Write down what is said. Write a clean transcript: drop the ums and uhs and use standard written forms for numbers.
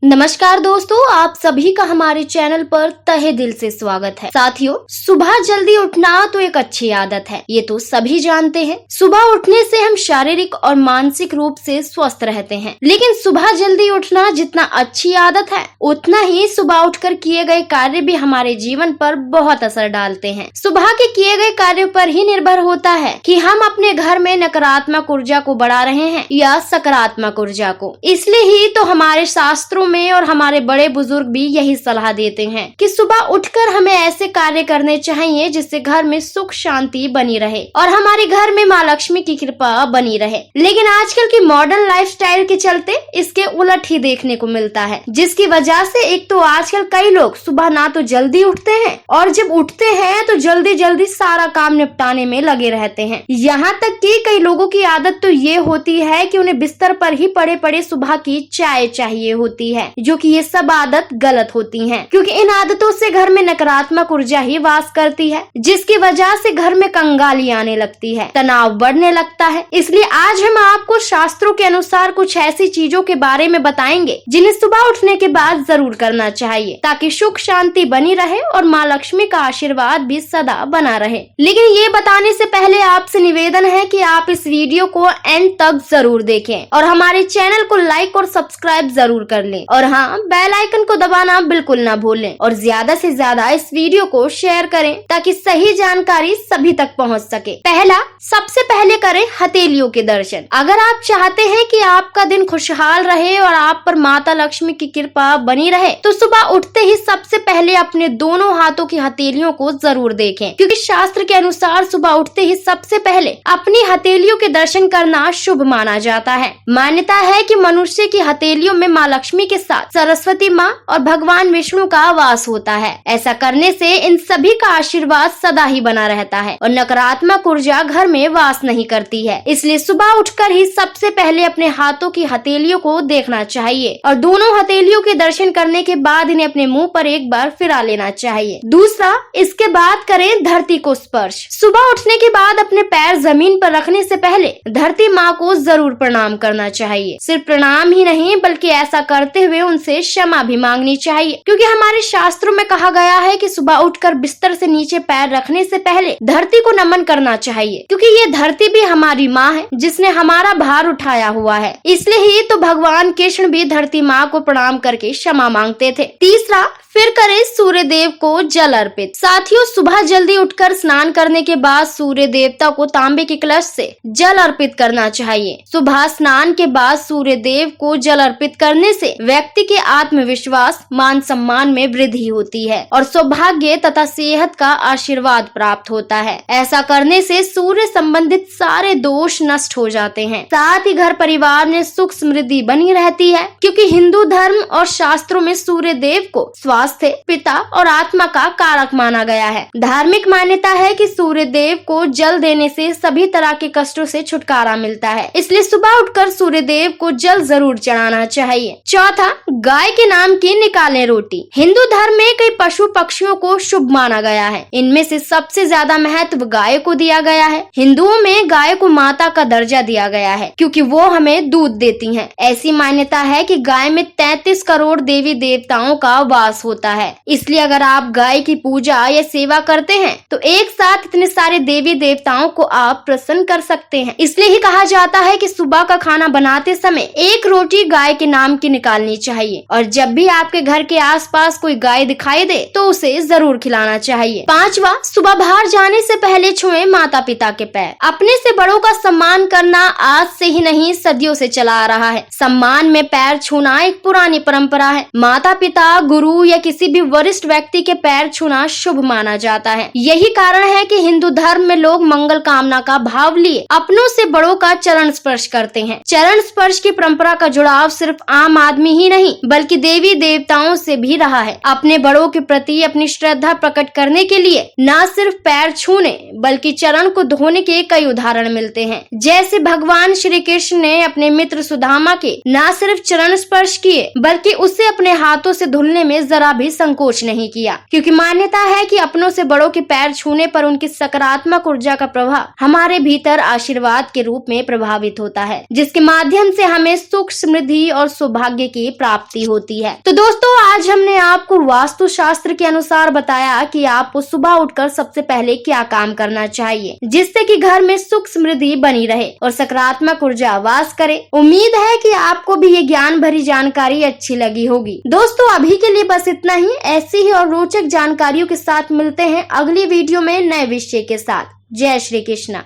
नमस्कार दोस्तों, आप सभी का हमारे चैनल पर तहे दिल से स्वागत है। साथियों, सुबह जल्दी उठना तो एक अच्छी आदत है, ये तो सभी जानते हैं। सुबह उठने से हम शारीरिक और मानसिक रूप से स्वस्थ रहते हैं, लेकिन सुबह जल्दी उठना जितना अच्छी आदत है, उतना ही सुबह उठकर किए गए कार्य भी हमारे जीवन पर बहुत असर डालते हैं। सुबह के किए गए कार्यों पर ही निर्भर होता है कि हम अपने घर में नकारात्मक ऊर्जा को बढ़ा रहे हैं या सकारात्मक ऊर्जा को। इसलिए ही तो हमारे शास्त्रों में और हमारे बड़े बुजुर्ग भी यही सलाह देते हैं कि सुबह उठकर हमें ऐसे कार्य करने चाहिए जिससे घर में सुख शांति बनी रहे और हमारे घर में माँ लक्ष्मी की कृपा बनी रहे। लेकिन आजकल की मॉडर्न लाइफस्टाइल के चलते इसके उलट ही देखने को मिलता है, जिसकी वजह से एक तो आजकल कई लोग सुबह ना तो जल्दी उठते हैं और जब उठते हैं तो जल्दी जल्दी सारा काम निपटाने में लगे रहते हैं। यहाँ तक कि कई लोगों की आदत तो ये होती है कि उन्हें बिस्तर पर ही पड़े पड़े सुबह की चाय चाहिए होती है, जो कि ये सब आदत गलत होती हैं, क्योंकि इन आदतों से घर में नकारात्मक ऊर्जा ही वास करती है, जिसकी वजह से घर में कंगाली आने लगती है, तनाव बढ़ने लगता है। इसलिए आज हम आपको शास्त्रों के अनुसार कुछ ऐसी चीजों के बारे में बताएंगे जिन्हें सुबह उठने के बाद जरूर करना चाहिए, ताकि सुख शांति बनी रहे और माँ लक्ष्मी का आशीर्वाद भी सदा बना रहे। लेकिन ये बताने से पहले आपसे निवेदन है कि आप इस वीडियो को एंड तक जरूर देखें और हमारे चैनल को लाइक और सब्सक्राइब जरूर कर लें, और हाँ, बेल आइकन को दबाना बिल्कुल ना भूलें और ज्यादा से ज्यादा इस वीडियो को शेयर करें ताकि सही जानकारी सभी तक पहुंच सके। पहला, सबसे पहले करें हथेलियों के दर्शन। अगर आप चाहते हैं कि आपका दिन खुशहाल रहे और आप पर माता लक्ष्मी की कृपा बनी रहे, तो सुबह उठते ही सबसे पहले अपने दोनों हाथों की हथेलियों को जरूर देखें, क्योंकि शास्त्र के अनुसार सुबह उठते ही सबसे पहले अपनी हथेलियों के दर्शन करना शुभ माना जाता है। मान्यता है कि मनुष्य की हथेलियों में माँ लक्ष्मी के साथ सरस्वती माँ और भगवान विष्णु का वास होता है। ऐसा करने से इन सभी का आशीर्वाद सदा ही बना रहता है और नकारात्मक ऊर्जा घर में वास नहीं करती है। इसलिए सुबह उठकर ही सबसे पहले अपने हाथों की हथेलियों को देखना चाहिए और दोनों हथेलियों के दर्शन करने के बाद इन्हें अपने मुंह पर एक बार फिरा लेना चाहिए। दूसरा, इसके बाद करें धरती को स्पर्श। सुबह उठने के बाद अपने पैर जमीन पर रखने से पहले धरती माँ को जरूर प्रणाम करना चाहिए। सिर्फ प्रणाम ही नहीं बल्कि ऐसा करते हुए उनसे क्षमा भी मांगनी चाहिए, क्योंकि हमारे शास्त्रों में कहा गया है कि सुबह उठकर बिस्तर से नीचे पैर रखने से पहले धरती को नमन करना चाहिए, क्योंकि ये धरती भी हमारी माँ है जिसने हमारा भार उठाया हुआ है। इसलिए ही तो भगवान कृष्ण भी धरती माँ को प्रणाम करके क्षमा मांगते थे। तीसरा, फिर करें सूर्य देव को जल अर्पित। साथियों, सुबह जल्दी उठकर स्नान करने के बाद सूर्य देवता को तांबे के कलश से जल अर्पित करना चाहिए। सुबह स्नान के बाद सूर्य देव को जल अर्पित करने से व्यक्ति के आत्मविश्वास, मान सम्मान में वृद्धि होती है और सौभाग्य तथा सेहत का आशीर्वाद प्राप्त होता है। ऐसा करने से सूर्य संबंधित सारे दोष नष्ट हो जाते हैं, साथ ही घर परिवार में सुख समृद्धि बनी रहती है, क्योंकि हिंदू धर्म और शास्त्रों में सूर्य देव को स्वास्थ्य, पिता और आत्मा का कारक माना गया है। धार्मिक मान्यता है कि सूर्य देव को जल देने से सभी तरह के कष्टों से छुटकारा मिलता है, इसलिए सुबह उठकर सूर्य देव को जल जरूर चढ़ाना चाहिए। चौथा, गाय के नाम की निकालें रोटी। हिंदू धर्म में कई पशु पक्षियों को शुभ माना गया है, इनमें से सबसे ज्यादा महत्व गाय को दिया गया है। हिंदुओं में गाय को माता का दर्जा दिया गया है, क्योंकि वो हमें दूध देती हैं। ऐसी मान्यता है कि गाय में 33 करोड़ देवी देवताओं का वास होता है, इसलिए अगर आप गाय की पूजा या सेवा करते हैं तो एक साथ इतने सारे देवी देवताओं को आप प्रसन्न कर सकते हैं। इसलिए ही कहा जाता है कि सुबह का खाना बनाते समय एक रोटी गाय के नाम की निकालनी चाहिए, और जब भी आपके घर के आसपास कोई गाय दिखाई दे तो उसे जरूर खिलाना चाहिए। पांचवा, सुबह बाहर जाने से पहले छुएं माता पिता के पैर। अपने से बड़ों का सम्मान करना आज से ही नहीं, सदियों से चला आ रहा है। सम्मान में पैर छूना एक पुरानी परंपरा है। माता पिता, गुरु या किसी भी वरिष्ठ व्यक्ति के पैर छूना शुभ माना जाता है। यही कारण है कि हिंदू धर्म में लोग मंगल कामना का भाव लिए अपनों से बड़ों का चरण स्पर्श करते हैं। चरण स्पर्श की परंपरा का जुड़ाव सिर्फ आम आदमी ही नहीं बल्कि देवी देवताओं से भी रहा है। अपने बड़ों के प्रति अपनी श्रद्धा प्रकट करने के लिए न सिर्फ पैर छूने बल्कि चरण को धोने के कई उदाहरण मिलते हैं। जैसे भगवान श्री कृष्ण ने अपने मित्र सुदामा के न सिर्फ चरण स्पर्श किए बल्कि उसे अपने हाथों से धुलने में जरा भी संकोच नहीं किया, क्योंकि मान्यता है कि अपनों से बड़ों के पैर छूने पर उनकी सकारात्मक ऊर्जा का प्रभाव हमारे भीतर आशीर्वाद के रूप में प्रभावित होता है, जिसके माध्यम से हमें सुख, समृद्धि और सौभाग्य की प्राप्ति होती है। तो दोस्तों आज हमने आपको वास्तु शास्त्र के अनुसार बताया कि आपको सुबह उठकर सबसे पहले क्या काम करना चाहिए जिससे कि घर में सुख समृद्धि बनी रहे और सकारात्मक ऊर्जा वास करे। उम्मीद है कि आपको भी ये ज्ञान भरी जानकारी अच्छी लगी होगी। दोस्तों अभी के लिए बस इतना ही। ऐसी ही और रोचक जानकारियों के साथ मिलते हैं अगली वीडियो में नए विषय के साथ। जय श्री कृष्णा।